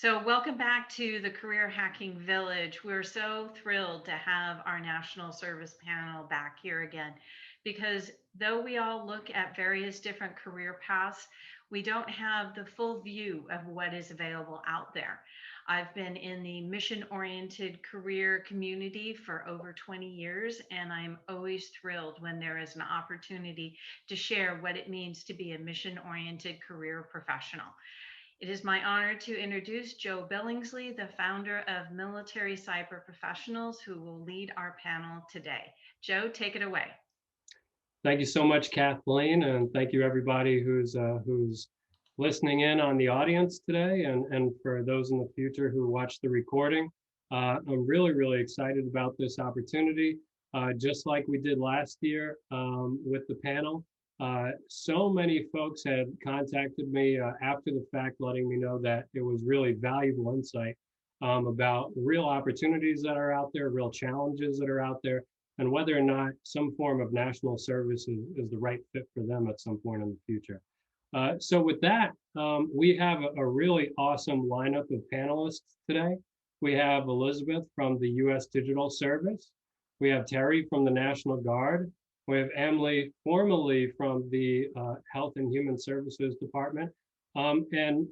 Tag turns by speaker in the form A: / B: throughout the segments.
A: So welcome back to the Career Hacking Village. We're so thrilled to have our National Service Panel back here again, because though we all look at various different career paths, we don't have the full view of what is available out there. I've been in the mission-oriented career community for over 20 years, and I'm always thrilled when there is an opportunity to share what it means to be a mission-oriented career professional. It is my honor to introduce Joe Billingsley, the founder of Military Cyber Professionals, who will lead our panel today. Joe, take it away.
B: Thank you so much, Kathleen, and thank you everybody who's listening in on the audience today, and for those in the future who watch the recording. I'm really excited about this opportunity. Just like we did last year with the panel, so many folks had contacted me after the fact, letting me know that it was really valuable insight about real opportunities that are out there, real challenges that are out there, and whether or not some form of national service is the right fit for them at some point in the future. So with that, we have a really awesome lineup of panelists today. We have Elizabeth from the U.S. Digital Service. We have Teri from the National Guard. We have Amelie, formerly from the Health and Human Services Department. And,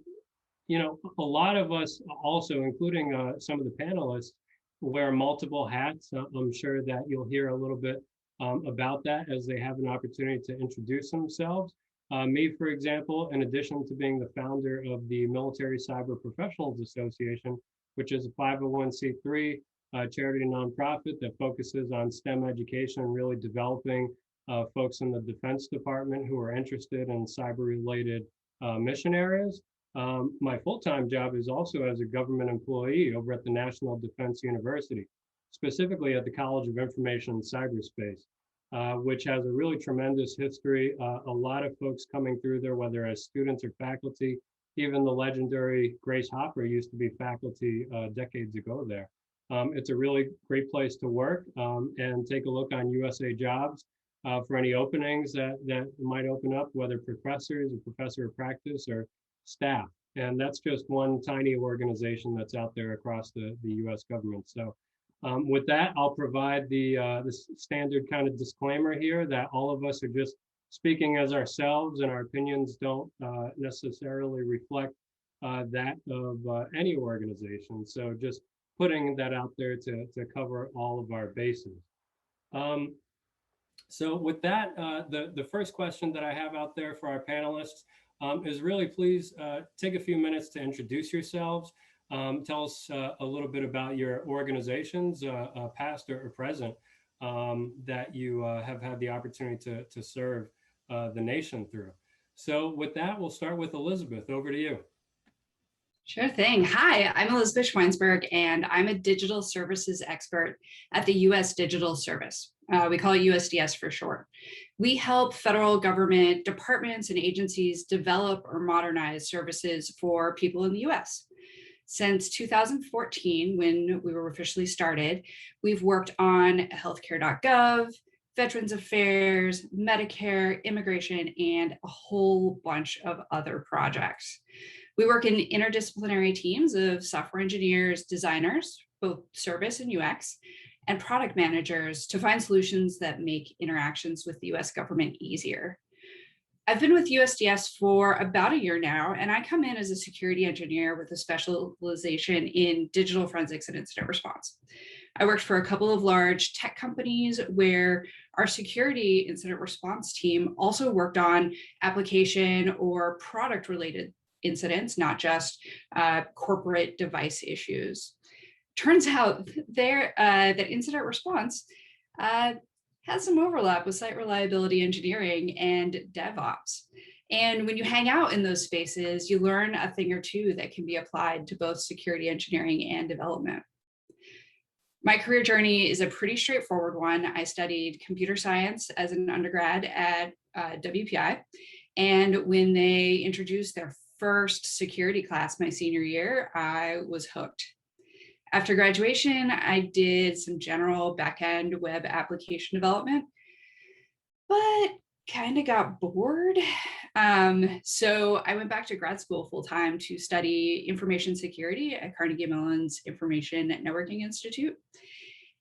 B: you know, a lot of us also, including some of the panelists, wear multiple hats. I'm sure that you'll hear a little bit about that as they have an opportunity to introduce themselves. Me, for example, in addition to being the founder of the Military Cyber Professionals Association, which is a 501c3 charity nonprofit that focuses on STEM education and really developing folks in the Defense Department who are interested in cyber-related mission areas. My full-time job is also as a government employee over at the National Defense University, specifically at the College of Information and Cyberspace, which has a really tremendous history. A lot of folks coming through there, whether as students or faculty. Even the legendary Grace Hopper used to be faculty decades ago there. It's a really great place to work, and take a look on USA Jobs for any openings that might open up, whether professors or professor of practice or staff. And that's just one tiny organization that's out there across the US government. So with that, I'll provide the standard kind of disclaimer here that all of us are just speaking as ourselves, and our opinions don't necessarily reflect that of any organization. So just putting that out there to cover all of our bases. So with that, the first question that I have out there for our panelists is really please take a few minutes to introduce yourselves. Tell us a little bit about your organizations, past or present, that you have had the opportunity to serve the nation through. So with that, we'll start with Elizabeth. Over to you.
C: Sure thing. Hi, I'm Elizabeth Schweinsberg, and I'm a digital services expert at the U.S. Digital Service. We call it USDS for short. We help federal government departments and agencies develop or modernize services for people in the U.S. Since 2014, when we were officially started, we've worked on healthcare.gov, Veterans Affairs, Medicare, immigration, and a whole bunch of other projects. We work in interdisciplinary teams of software engineers, designers, both service and UX, and product managers to find solutions that make interactions with the US government easier. I've been with USDS for about a year now, and I come in as a security engineer with a specialization in digital forensics and incident response. I worked for a couple of large tech companies where our security incident response team also worked on application or product related incidents, not just corporate device issues. Turns out that incident response has some overlap with site reliability engineering and DevOps. And when you hang out in those spaces, you learn a thing or two that can be applied to both security engineering and development. My career journey is a pretty straightforward one. I studied computer science as an undergrad at WPI. And when they introduced their first security class my senior year, I was hooked. After graduation, I did some general backend web application development, but kind of got bored. So I went back to grad school full time to study information security at Carnegie Mellon's Information Networking Institute.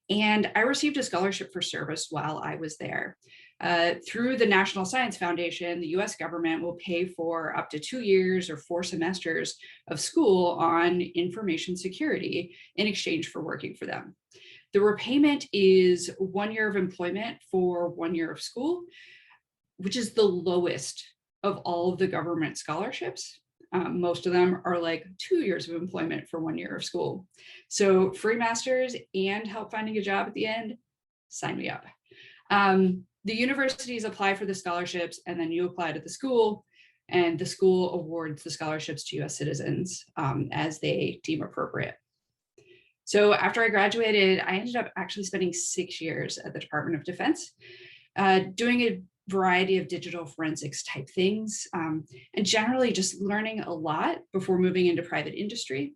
C: And I received a scholarship for service while I was there. Through the National Science Foundation, the US government will pay for up to 2 years or 4 semesters of school on information security in exchange for working for them. The repayment is 1 year of employment for 1 year of school, which is the lowest of all of the government scholarships. Most of them are like 2 years of employment for 1 year of school. So free masters and help finding a job at the end, sign me up. The universities apply for the scholarships and then you apply to the school and the school awards the scholarships to US citizens as they deem appropriate. So after I graduated, I ended up actually spending 6 years at the Department of Defense, doing a variety of digital forensics type things, and generally just learning a lot before moving into private industry.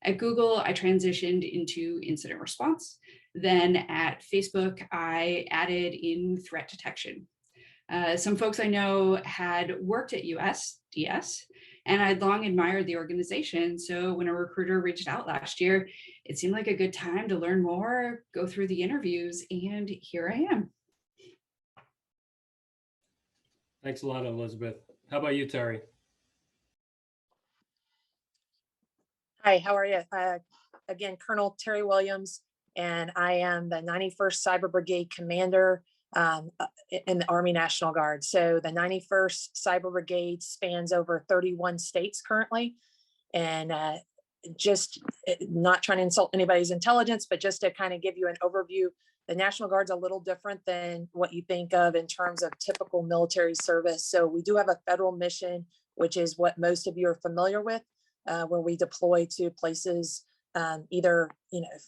C: At Google, I transitioned into incident response. Then at Facebook, I added in threat detection. Some folks I know had worked at USDS, and I'd long admired the organization. So when a recruiter reached out last year, it seemed like a good time to learn more, go through the interviews, and here I am.
B: Thanks a lot, Elizabeth. How about you, Teri?
D: Hi, how are you? Again, Colonel Teri Williams, and I am the 91st Cyber Brigade Commander in the Army National Guard. So the 91st Cyber Brigade spans over 31 states currently. And just not trying to insult anybody's intelligence, but just to kind of give you an overview, the National Guard's a little different than what you think of in terms of typical military service. So we do have a federal mission, which is what most of you are familiar with, where we deploy to places either,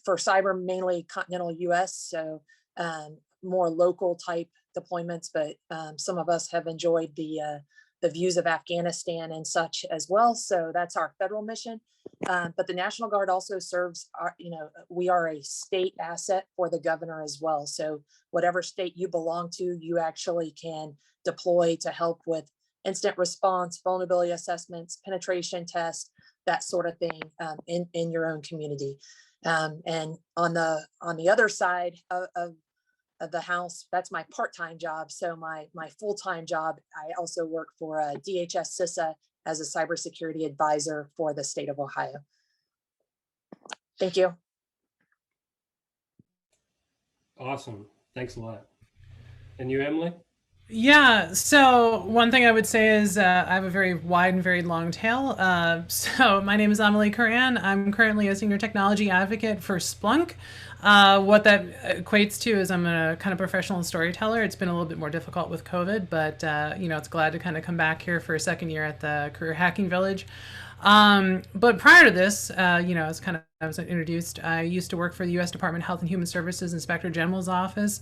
D: for cyber, mainly continental US, so more local type deployments, but some of us have enjoyed the views of Afghanistan and such as well. So that's our federal mission. But the National Guard also serves we are a state asset for the governor as well. So whatever state you belong to, you actually can deploy to help with incident response, vulnerability assessments, penetration tests, that sort of thing in your own community. And on the other side of the house, that's my part-time job. So my full-time job, I also work for DHS CISA as a cybersecurity advisor for the state of Ohio. Thank you.
B: Awesome. Thanks a lot. And you, Emily?
E: Yeah, so one thing I would say is I have a very wide and very long tail. So my name is Amelie Koran. I'm currently a senior technology advocate for Splunk. What that equates to is I'm a kind of professional storyteller. It's been a little bit more difficult with COVID, but it's glad to kind of come back here for a second year at the Career Hacking Village. But prior to this, as I was introduced, I used to work for the U.S. Department of Health and Human Services Inspector General's office,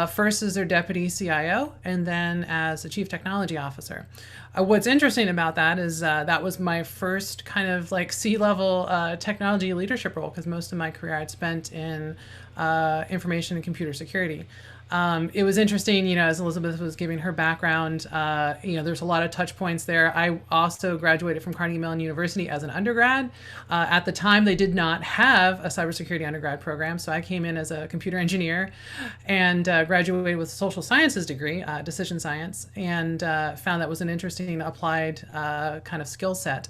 E: first as their deputy CIO, and then as the chief technology officer. What's interesting about that is that was my first kind of like C-level technology leadership role, because most of my career I'd spent in information and computer security. It was interesting, as Elizabeth was giving her background, there's a lot of touch points there. I also graduated from Carnegie Mellon University as an undergrad. At the time, they did not have a cybersecurity undergrad program, so I came in as a computer engineer and graduated with a social sciences degree, decision science, and found that was an interesting applied kind of skill set.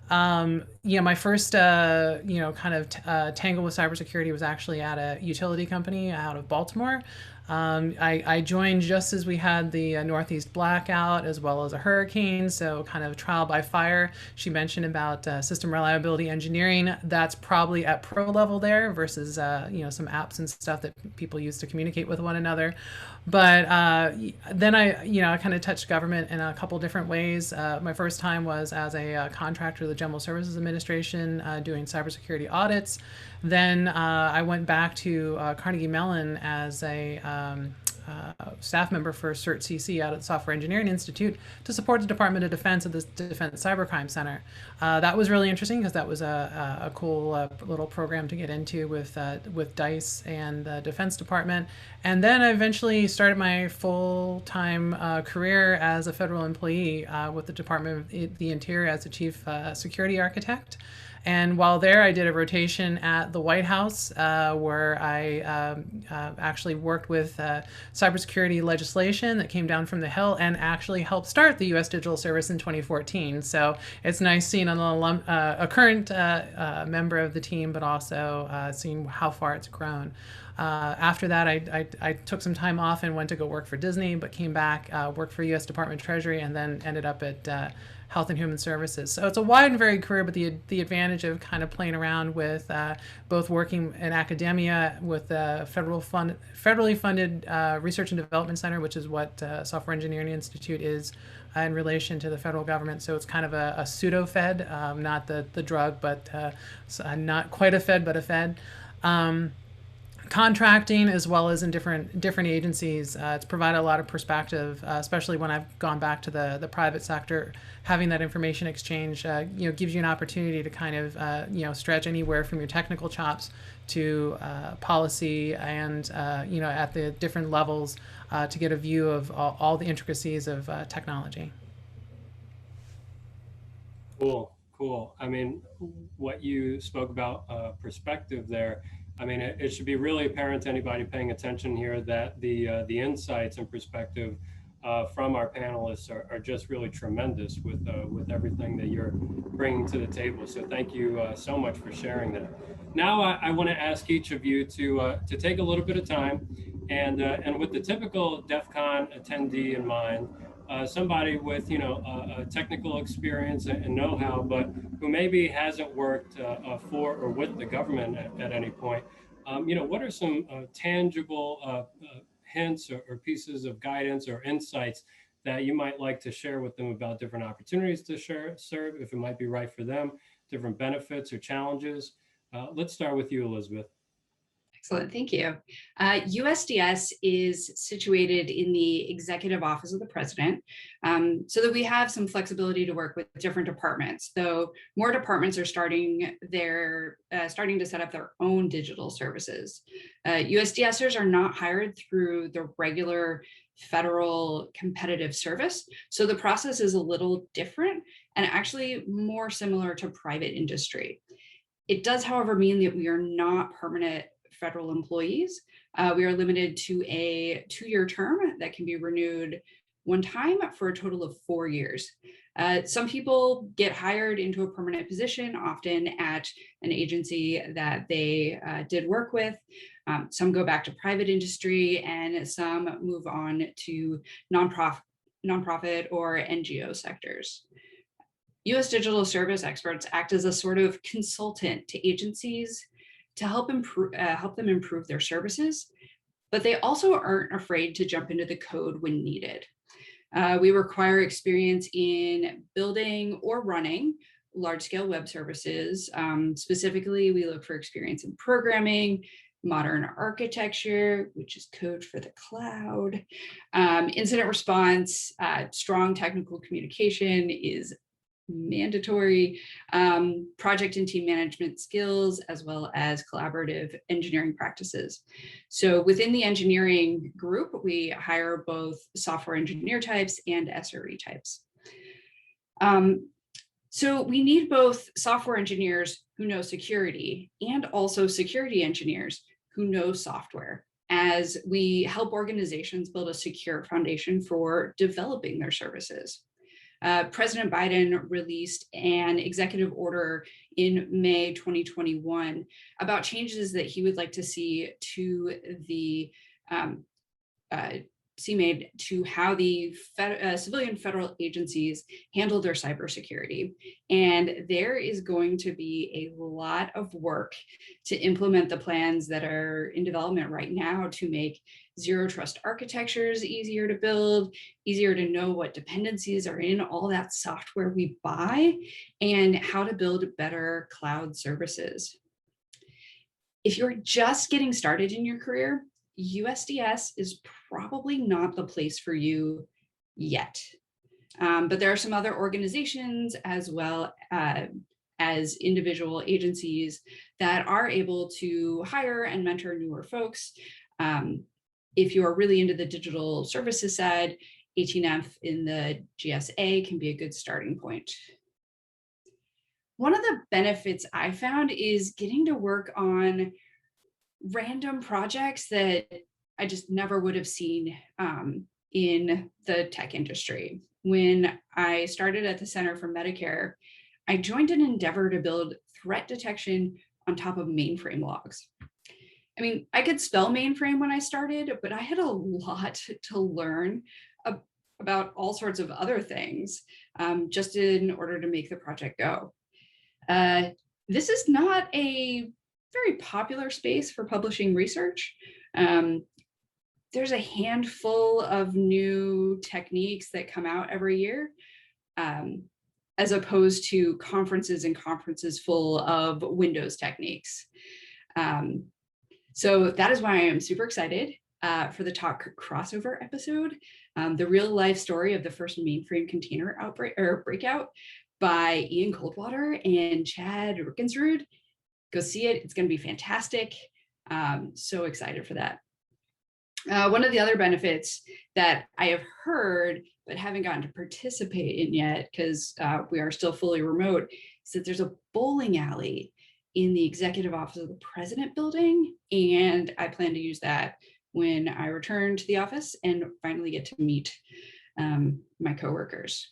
E: My first, tangle with cybersecurity was actually at a utility company out of Baltimore. I joined just as we had the Northeast blackout as well as a hurricane, so kind of trial by fire. She mentioned about system reliability engineering. That's probably at pro level there versus, some apps and stuff that people use to communicate with one another. But then I kind of touched government in a couple different ways. My first time was as a contractor to the General Services Administration doing cybersecurity audits. Then I went back to Carnegie Mellon as a staff member for CERT CC out at the Software Engineering Institute to support the Department of Defense at the Defense Cybercrime Center. That was really interesting because that was a cool little program to get into with DICE and the Defense Department. And then I eventually started my full-time career as a federal employee with the Department of the Interior as the Chief Security Architect. And while there, I did a rotation at the White House where I actually worked with cybersecurity legislation that came down from the Hill and actually helped start the U.S. Digital Service in 2014. So it's nice seeing a current member of the team, but also seeing how far it's grown. After that, I took some time off and went to go work for Disney, but came back, worked for U.S. Department of Treasury, and then ended up at Health and Human Services. So it's a wide and varied career, but the advantage of kind of playing around with both working in academia with the federally funded Research and Development Center, which is what Software Engineering Institute is in relation to the federal government. So it's kind of a pseudo-Fed, not the drug, but not quite a Fed, but a Fed. Contracting as well as in different agencies, it's provided a lot of perspective, especially when I've gone back to the private sector. Having that information exchange, gives you an opportunity to kind of stretch anywhere from your technical chops to policy and at the different levels to get a view of all the intricacies of technology.
B: Cool. I mean, what you spoke about perspective there. I mean, it should be really apparent to anybody paying attention here that the insights and perspective from our panelists are just really tremendous with everything that you're bringing to the table. So thank you so much for sharing that. Now I want to ask each of you to take a little bit of time and with the typical DEF CON attendee in mind, somebody with a technical experience and know-how, but who maybe hasn't worked for or with the government at any point. What are some tangible hints or pieces of guidance or insights that you might like to share with them about different opportunities to serve, if it might be right for them, different benefits or challenges? Let's start with you, Elizabeth.
C: Excellent, thank you. USDS is situated in the Executive Office of the President, so that we have some flexibility to work with different departments, though more departments are starting to set up their own digital services. USDSers are not hired through the regular federal competitive service, so the process is a little different and actually more similar to private industry. It does, however, mean that we are not permanent federal employees. We are limited to a 2-year term that can be renewed one time for a total of 4 years. Some people get hired into a permanent position, often at an agency that they did work with. Some go back to private industry, and some move on to nonprofit or NGO sectors. U.S. Digital Service experts act as a sort of consultant to agencies to help them improve their services, but they also aren't afraid to jump into the code when needed. We require experience in building or running large-scale web services. Specifically, we look for experience in programming, modern architecture, which is code for the cloud, incident response, strong technical communication is mandatory, project and team management skills, as well as collaborative engineering practices. So within the engineering group, we hire both software engineer types and SRE types. So we need both software engineers who know security and also security engineers who know software, as we help organizations build a secure foundation for developing their services. President Biden released an executive order in May 2021 about changes that he would like to see to the made to how the civilian federal agencies handle their cybersecurity. And there is going to be a lot of work to implement the plans that are in development right now to make zero trust architectures easier to build, easier to know what dependencies are in all that software we buy, and how to build better cloud services. If you're just getting started in your career, USDS is probably not the place for you yet. But there are some other organizations as well as individual agencies that are able to hire and mentor newer folks. If you are really into the digital services side, 18F in the GSA can be a good starting point. One of the benefits I found is getting to work on random projects that I just never would have seen in the tech industry. When I started at the Center for Medicare, I joined an endeavor to build threat detection on top of mainframe logs. I mean, I could spell mainframe when I started, but I had a lot to learn about all sorts of other things just in order to make the project go. This is not a very popular space for publishing research. There's a handful of new techniques that come out every year, as opposed to conferences and conferences full of Windows techniques. So that is why I am super excited for the talk crossover episode, the real life story of the first mainframe container outbreak or breakout by Ian Coldwater and Chad Rickensrud. Go see it. It's going to be fantastic. So excited for that. One of the other benefits that I have heard but haven't gotten to participate in yet, because we are still fully remote, is that there's a bowling alley in the executive office of the president building. And I plan to use that when I return to the office and finally get to meet my coworkers.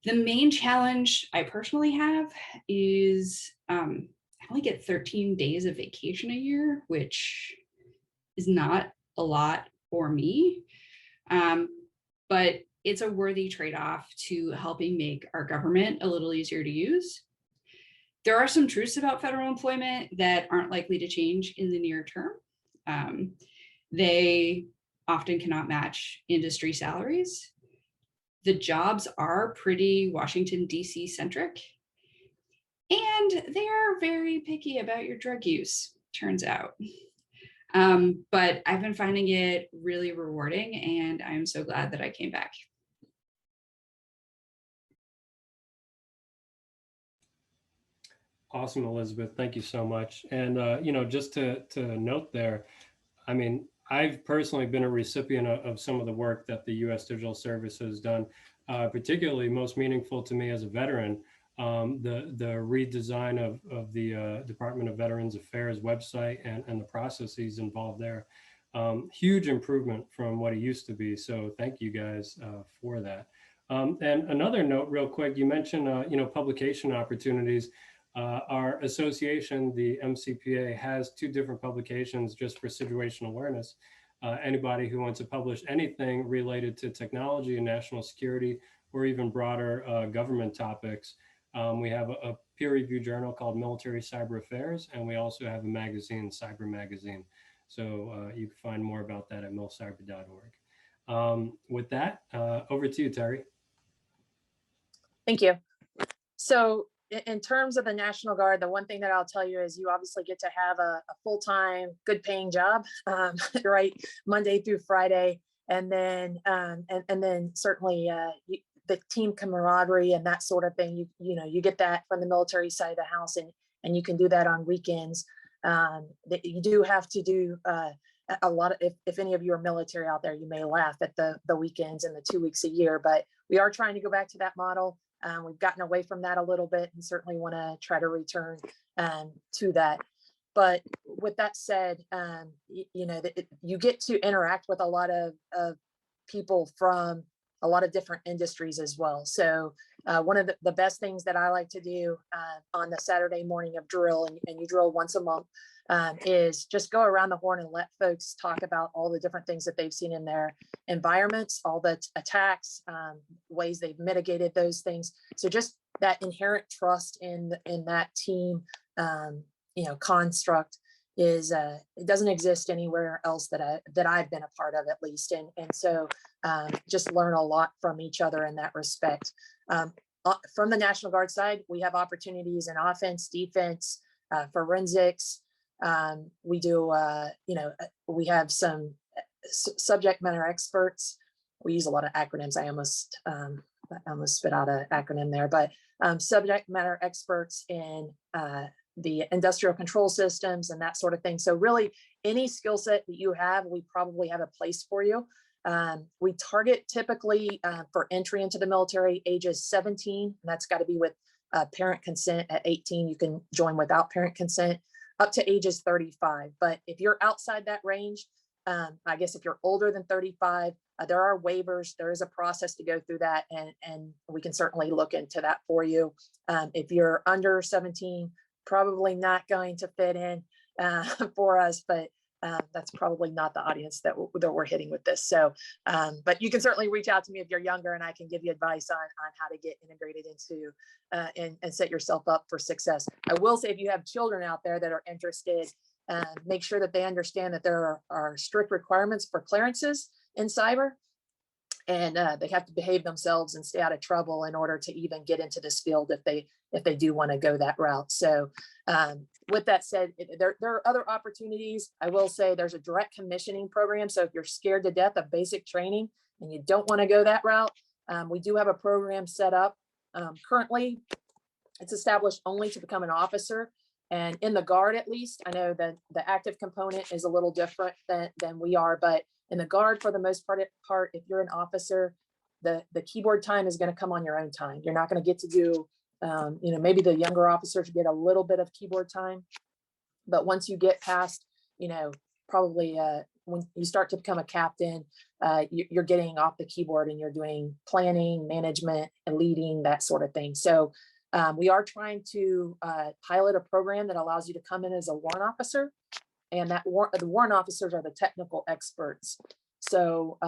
C: The main challenge I personally have is I only get 13 days of vacation a year, which is not a lot for me, but it's a worthy trade-off to helping make our government a little easier to use. There are some truths about federal employment that aren't likely to change in the near term. They often cannot match industry salaries. The jobs are pretty Washington, D.C. centric, and they are very picky about your drug use, turns out. But I've been finding it really rewarding, and I'm so glad that I came back.
B: Awesome, Elizabeth. Thank you so much. And, just to note there, I mean, I've personally been a recipient of some of the work that the U.S. Digital Service has done, particularly most meaningful to me as a veteran, the redesign of the Department of Veterans Affairs website and the processes involved there. Huge improvement from what it used to be. So thank you guys for that. And another note real quick, you mentioned, publication opportunities. Our association, the MCPA, has 2 different publications just for situational awareness. Anybody who wants to publish anything related to technology and national security, or even broader government topics. We have a peer-reviewed journal called Military Cyber Affairs, and we also have a magazine, Cyber Magazine. So you can find more about that at milcyber.org. With that, over to you, Teri.
D: Thank you. So in terms of the National Guard, the one thing that I'll tell you is you obviously get to have a full-time, good paying job, right? Monday through Friday. And then, and then certainly the team camaraderie and that sort of thing, you get that from the military side of the house, and you can do that on weekends. That you do have to do a lot of, if any of you are military out there, you may laugh at the weekends and the 2 weeks a year, but we are trying to go back to that model. We've gotten away from that a little bit and certainly want to try to return to that. But with that said, you get to interact with a lot of people from a lot of different industries as well. So one of the best things that I like to do on the Saturday morning of drill, and you drill once a month, is just go around the horn and let folks talk about all the different things that they've seen in their environments, all the attacks, ways they've mitigated those things. So just that inherent trust in that team, construct is it doesn't exist anywhere else that I've been a part of, at least. And so just learn a lot from each other in that respect. From the National Guard side, we have opportunities in offense, defense, forensics, We do, we have some subject matter experts. We use a lot of acronyms. I almost spit out an acronym there, but subject matter experts in the industrial control systems and that sort of thing. So really any skill set that you have, we probably have a place for you. We target typically for entry into the military ages 17, and that's got to be with parent consent. At 18, you can join without parent consent, up to ages 35. But if you're outside that range, I guess if you're older than 35, there are waivers. There is a process to go through that, and we can certainly look into that for you. If you're under 17, probably not going to fit in for us, but that's probably not the audience that we're hitting with this. So, but you can certainly reach out to me if you're younger, and I can give you advice on how to get integrated into and set yourself up for success. I will say, if you have children out there that are interested, make sure that they understand that there are strict requirements for clearances in cyber, and they have to behave themselves and stay out of trouble in order to even get into this field if they do want to go that route. So with that said, there are other opportunities. I will say there's a direct commissioning program. So if you're scared to death of basic training and you don't want to go that route, we do have a program set up. Currently, it's established only to become an officer. And in the Guard, at least, I know that the active component is a little different than we are, but in the Guard, for the most part, if you're an officer, the keyboard time is going to come on your own time. You're not going to get to do, maybe the younger officers get a little bit of keyboard time, but once you get past, probably when you start to become a captain, you're getting off the keyboard and you're doing planning, management, and leading, that sort of thing. So we are trying to pilot a program that allows you to come in as a warrant officer, and the warrant officers are the technical experts. So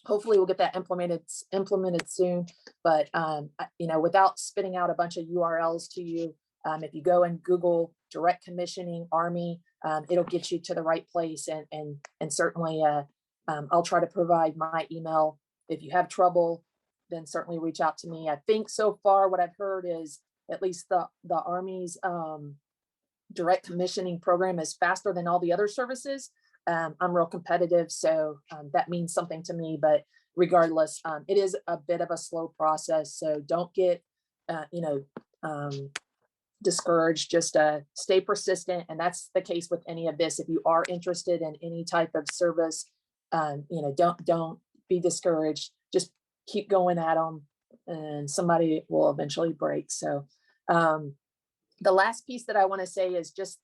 D: hopefully we'll get that implemented soon. But without spitting out a bunch of URLs to you, if you go and Google direct commissioning Army, it'll get you to the right place. And certainly I'll try to provide my email. If you have trouble, then certainly reach out to me. I think so far what I've heard is at least the Army's direct commissioning program is faster than all the other services. I'm real competitive, so that means something to me. But regardless, it is a bit of a slow process. So don't get, discouraged. Just stay persistent, and that's the case with any of this. If you are interested in any type of service, don't be discouraged. Just keep going at them, and somebody will eventually break. So the last piece that I want to say is just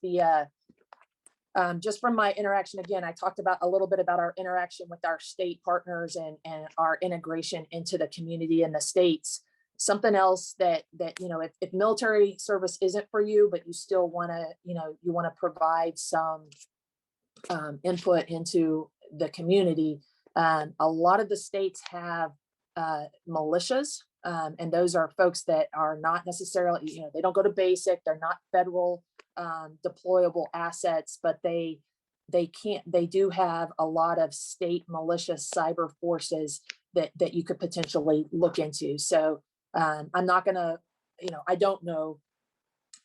D: just from my interaction. Again, I talked about a little bit about our interaction with our state partners and our integration into the community in the states. Something else that if military service isn't for you, but you still want to, you want to provide some input into the community. A lot of the states have militias, and those are folks that are not necessarily, they don't go to basic, they're not federal deployable assets, but they do have a lot of state militia cyber forces that you could potentially look into. So I'm not gonna, I don't know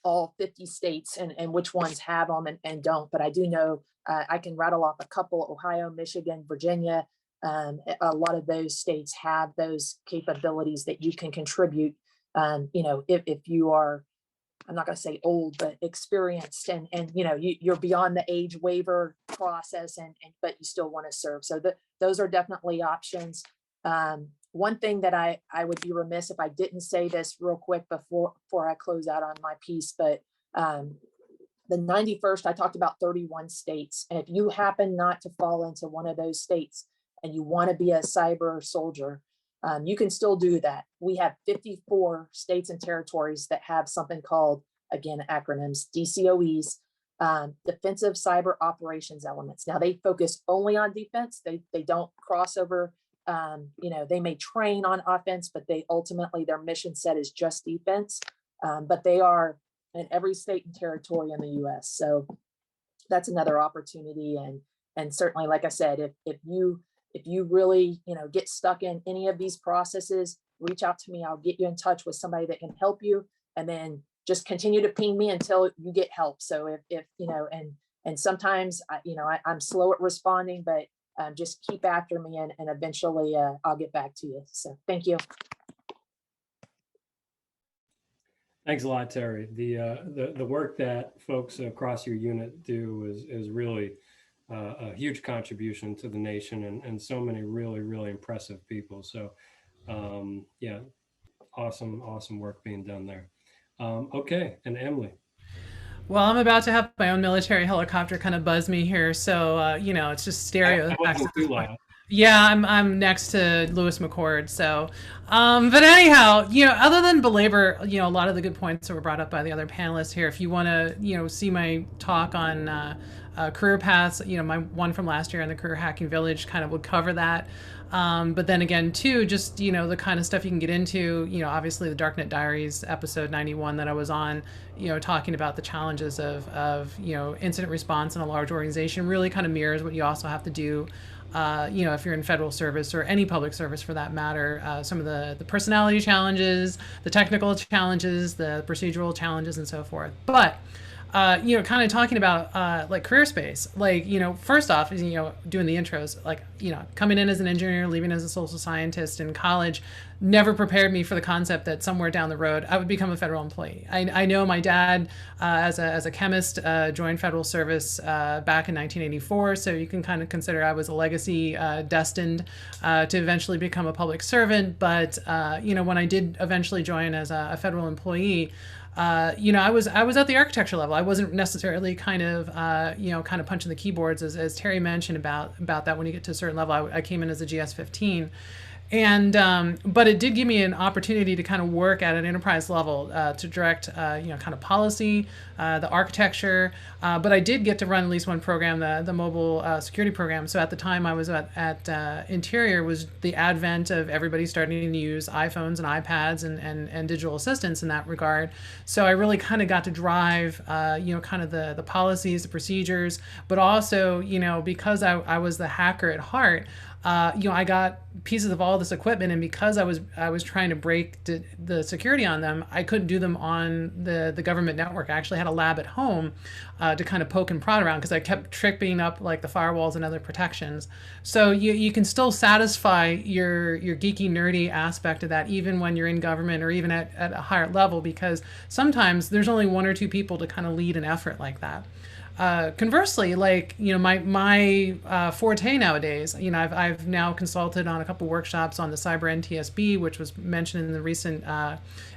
D: all 50 states and which ones have them and don't, but I do know I can rattle off a couple: Ohio, Michigan, Virginia. A lot of those states have those capabilities that you can contribute. If you are, I'm not going to say old, but experienced, and you're beyond the age waiver process, but you still want to serve. So those are definitely options. One thing that I would be remiss if I didn't say this real quick before I close out on my piece, but the 91st, I talked about 31 states. And if you happen not to fall into one of those states and you want to be a cyber soldier, you can still do that. We have 54 states and territories that have something called, again, acronyms, DCOEs, Defensive Cyber Operations Elements. Now they focus only on defense. They don't cross over. They may train on offense, but ultimately their mission set is just defense. But they are in every state and territory in the US. So that's another opportunity. And certainly, like I said, if you really, get stuck in any of these processes, reach out to me. I'll get you in touch with somebody that can help you. And then just continue to ping me until you get help. So if and sometimes I'm slow at responding, but just keep after me, and eventually I'll get back to you. So thank you.
B: Thanks a lot, Teri. The work that folks across your unit do is really a huge contribution to the nation, and so many really impressive people. So yeah, awesome work being done there. Okay, and Emily.
E: Well, I'm about to have my own military helicopter kind of buzz me here, so it's just stereo.
B: That wasn't too loud.
E: Yeah, I'm next to Lewis McCord. So, but anyhow, other than belabor, a lot of the good points that were brought up by the other panelists here. If you want to, see my talk on career paths, my one from last year on the Career Hacking Village kind of would cover that. But then again, too, just, the kind of stuff you can get into, obviously the Darknet Diaries episode 91 that I was on, talking about the challenges of incident response in a large organization really kind of mirrors what you also have to do. If you're in federal service or any public service for that matter, some of the personality challenges, the technical challenges, the procedural challenges, and so forth. But kind of talking about like career space, like, first off is, doing the intros, like, coming in as an engineer, leaving as a social scientist in college, never prepared me for the concept that somewhere down the road I would become a federal employee. I know my dad, as a chemist, joined federal service back in 1984, so you can kind of consider I was a legacy destined to eventually become a public servant. But when I did eventually join as a federal employee, I was at the architecture level. I wasn't necessarily kind of punching the keyboards, as Teri mentioned about that. When you get to a certain level, I came in as a GS-15. And but it did give me an opportunity to kind of work at an enterprise level to direct kind of policy, the architecture, but I did get to run at least one program, the mobile security program. So at the time I was at Interior was the advent of everybody starting to use iPhones and iPads and digital assistants in that regard. So I really kind of got to drive kind of the policies, the procedures, but also because I was the hacker at heart. I got pieces of all this equipment, and because I was trying to break the security on them, I couldn't do them on the government network. I actually had a lab at home to kind of poke and prod around because I kept tripping up like the firewalls and other protections. So you can still satisfy your geeky, nerdy aspect of that even when you're in government or even at a higher level, because sometimes there's only one or two people to kind of lead an effort like that. Conversely, like, my forte nowadays, I've now consulted on a couple workshops on the cyber NTSB, which was mentioned in the recent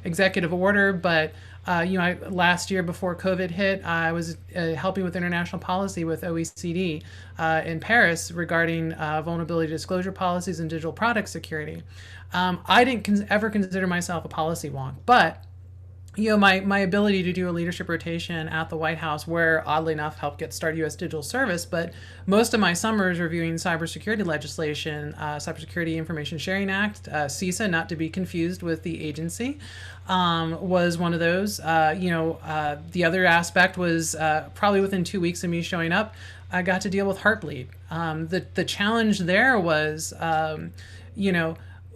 E: executive order. But, last year before COVID hit, I was helping with international policy with OECD in Paris regarding vulnerability disclosure policies and digital product security. I didn't ever consider myself a policy wonk, but my ability to do a leadership rotation at the White House, where oddly enough helped get started U.S. Digital Service, but most of my summers reviewing cybersecurity legislation, Cybersecurity Information Sharing Act, CISA, not to be confused with the agency, was one of those. The other aspect was probably within 2 weeks of me showing up, I got to deal with Heartbleed. The challenge there was,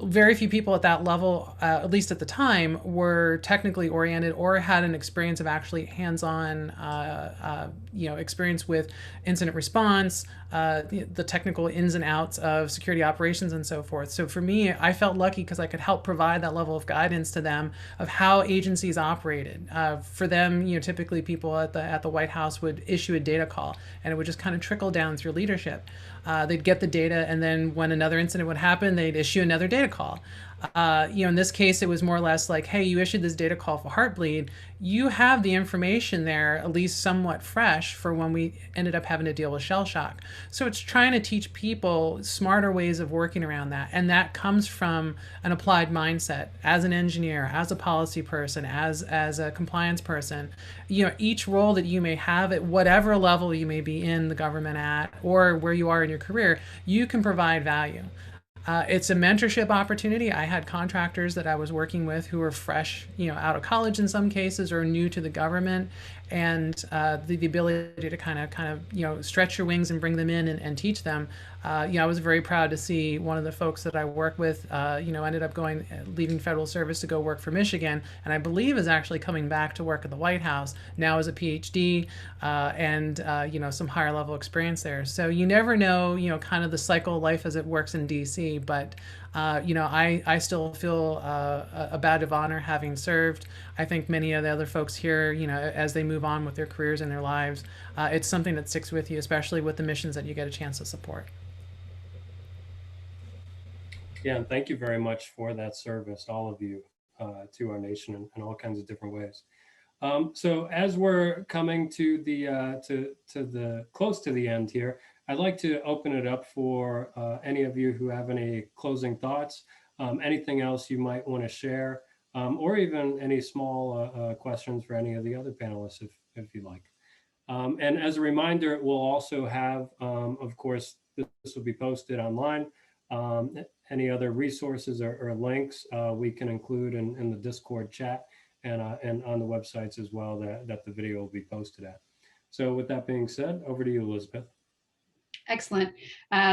E: very few people at that level, at least at the time, were technically oriented or had an experience of actually hands-on, experience with incident response, the technical ins and outs of security operations and so forth. So for me, I felt lucky because I could help provide that level of guidance to them of how agencies operated. For them, typically people at the White House would issue a data call, and it would just kind of trickle down through leadership. They'd get the data, and then when another incident would happen, they'd issue another data call. In this case, it was more or less like, hey, you issued this data call for Heartbleed. You have the information there, at least somewhat fresh, for when we ended up having to deal with shell shock. So it's trying to teach people smarter ways of working around that. And that comes from an applied mindset as an engineer, as a policy person, as a compliance person. Each role that you may have at whatever level you may be in the government at, or where you are in your career, you can provide value. It's a mentorship opportunity. I had contractors that I was working with who were fresh, out of college in some cases, or new to the government, and the ability to kind of stretch your wings and bring them in and teach them I was very proud to see one of the folks that I work with, ended up leaving federal service to go work for Michigan, and I believe is actually coming back to work at the White House now as a PhD, and some higher level experience there. So you never know, kind of the cycle of life as it works in DC, but I still feel a badge of honor having served. I think many of the other folks here, as they move on with their careers and their lives, it's something that sticks with you, especially with the missions that you get a chance to support.
B: Yeah, and thank you very much for that service, all of you, to our nation in all kinds of different ways. So as we're coming to the close to the end here, I'd like to open it up for any of you who have any closing thoughts, anything else you might want to share, or even any small questions for any of the other panelists if you like. And as a reminder, we'll also have, of course, this will be posted online. Any other resources or links we can include in the Discord chat and on the websites as well that the video will be posted at. So with that being said, over to you, Elizabeth.
C: Excellent.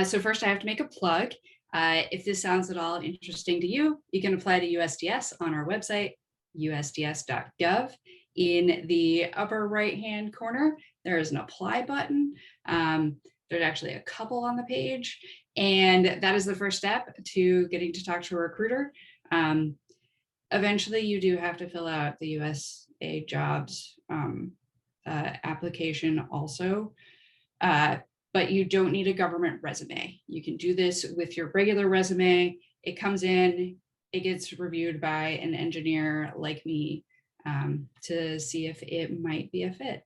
C: So first I have to make a plug. If this sounds at all interesting to you, you can apply to USDS on our website, usds.gov. In the upper right-hand corner, there is an apply button. There's actually a couple on the page, and that is the first step to getting to talk to a recruiter. Eventually, you do have to fill out the USA Jobs application also, but you don't need a government resume. You can do this with your regular resume. It comes in, it gets reviewed by an engineer like me to see if it might be a fit.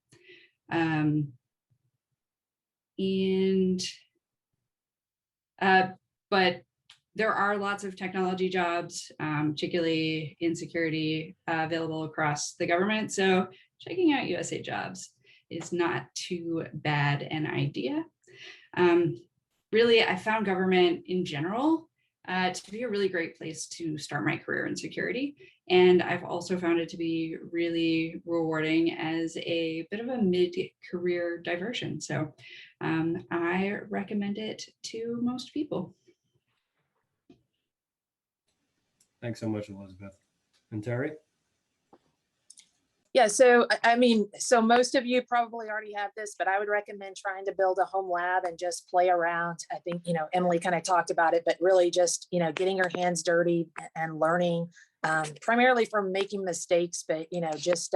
C: But there are lots of technology jobs, particularly in security, available across the government. So checking out USA Jobs is not too bad an idea. Really, I found government in general to be a really great place to start my career in security. And I've also found it to be really rewarding as a bit of a mid-career diversion. So I recommend it to most people.
B: Thanks so much, Elizabeth. And Teri?
D: Yeah, so so most of you probably already have this, but I would recommend trying to build a home lab and just play around. I think, Emily kind of talked about it, but really just, getting your hands dirty and learning, primarily from making mistakes, but, just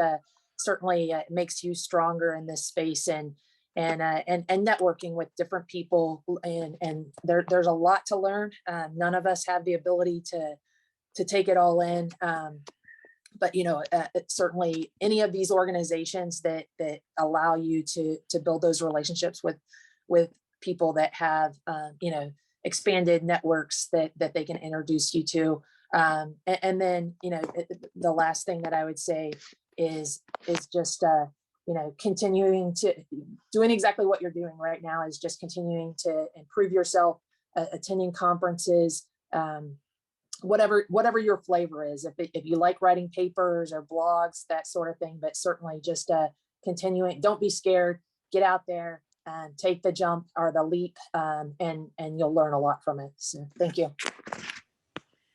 D: certainly makes you stronger in this space and networking with different people. And there's a lot to learn. None of us have the ability to take it all in. But certainly any of these organizations that allow you to build those relationships with people that have expanded networks that they can introduce you to, and then the last thing that I would say is just continuing to doing exactly what you're doing right now, is just continuing to improve yourself, attending conferences. Whatever your flavor is, if you like writing papers or blogs, that sort of thing, but certainly just continuing, don't be scared, get out there and take the jump or the leap, and you'll learn a lot from it. So thank you.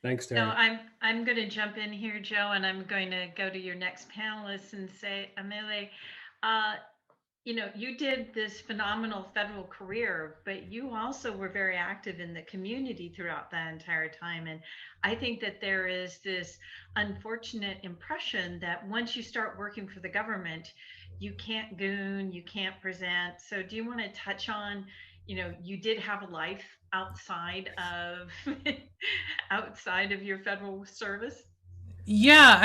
B: Thanks, Teri.
A: So I'm going to jump in here, Joe, and I'm going to go to your next panelist and say, Amelie, you did this phenomenal federal career, but you also were very active in the community throughout that entire time. And I think that there is this unfortunate impression that once you start working for the government, you can't goon, you can't present. So do you want to touch on, you did have a life outside of outside of your federal service?
E: Yeah,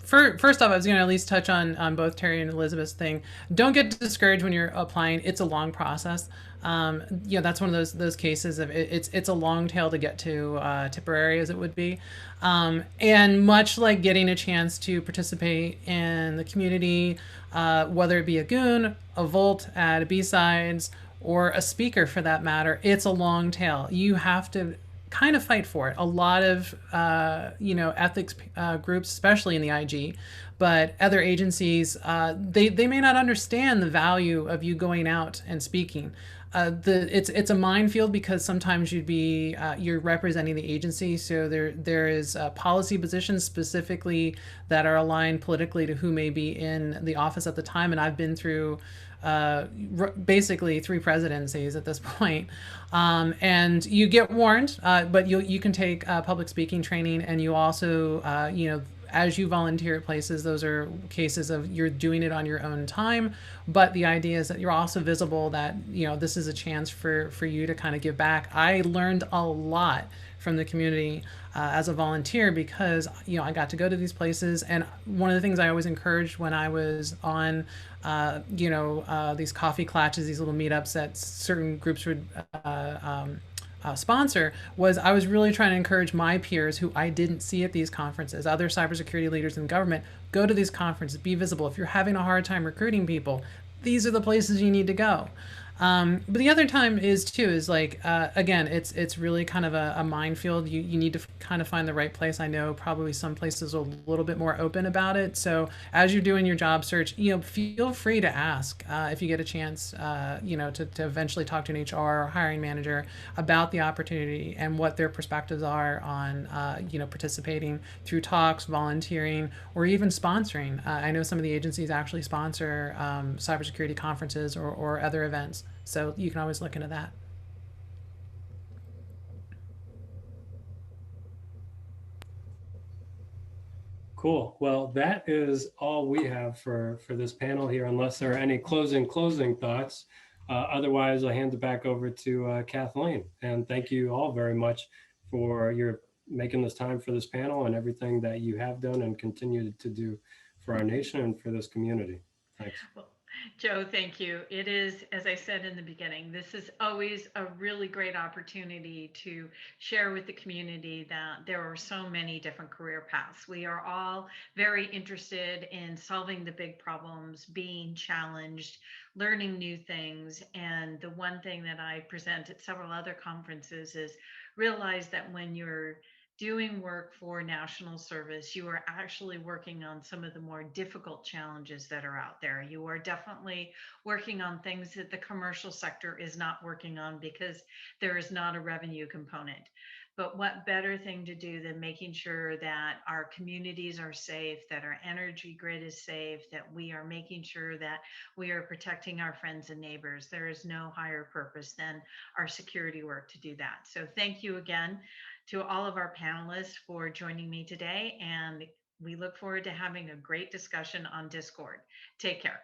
E: First off, I was going to at least touch on both Teri and Elizabeth's thing. Don't get discouraged when you're applying. It's a long process. That's one of those cases of it's a long tail to get to Tipperary, as it would be. And much like getting a chance to participate in the community, whether it be a goon, a volt at a B-sides, or a speaker for that matter, it's a long tail. You have to kind of fight for it. A lot of ethics groups, especially in the IG, but other agencies, they may not understand the value of you going out and speaking. it's a minefield because sometimes you're representing the agency, so there is policy positions specifically that are aligned politically to who may be in the office at the time, and I've been through basically 3 presidencies at this point. And you get warned, but you can take public speaking training, and you also as you volunteer at places, those are cases of you're doing it on your own time. But the idea is that you're also visible, that this is a chance for you to kind of give back. I learned a lot from the community as a volunteer because I got to go to these places, and one of the things I always encouraged when I was on these coffee clatches, these little meetups that certain groups would sponsor, was I was really trying to encourage my peers who I didn't see at these conferences, other cybersecurity leaders in government, go to these conferences, be visible. If you're having a hard time recruiting people, these are the places you need to go. But the other time is like, again, it's really kind of a minefield. You need to kind of find the right place. I know probably some places are a little bit more open about it. So as you're doing your job search, feel free to ask if you get a chance, to eventually talk to an HR or hiring manager about the opportunity and what their perspectives are on, participating through talks, volunteering, or even sponsoring. I know some of the agencies actually sponsor cybersecurity conferences or other events. So you can always look into that.
B: Cool. Well, that is all we have for this panel here, unless there are any closing thoughts. Otherwise, I'll hand it back over to Kathleen. And thank you all very much for your making this time for this panel and everything that you have done and continue to do for our nation and for this community. Thanks.
A: Well, Joe, thank you. It is, as I said in the beginning, this is always a really great opportunity to share with the community that there are so many different career paths. We are all very interested in solving the big problems, being challenged, learning new things. And the one thing that I present at several other conferences is realize that when you're doing work for national service, you are actually working on some of the more difficult challenges that are out there. You are definitely working on things that the commercial sector is not working on because there is not a revenue component. But what better thing to do than making sure that our communities are safe, that our energy grid is safe, that we are making sure that we are protecting our friends and neighbors. There is no higher purpose than our security work to do that. So thank you again to all of our panelists for joining me today, and we look forward to having a great discussion on Discord. Take care.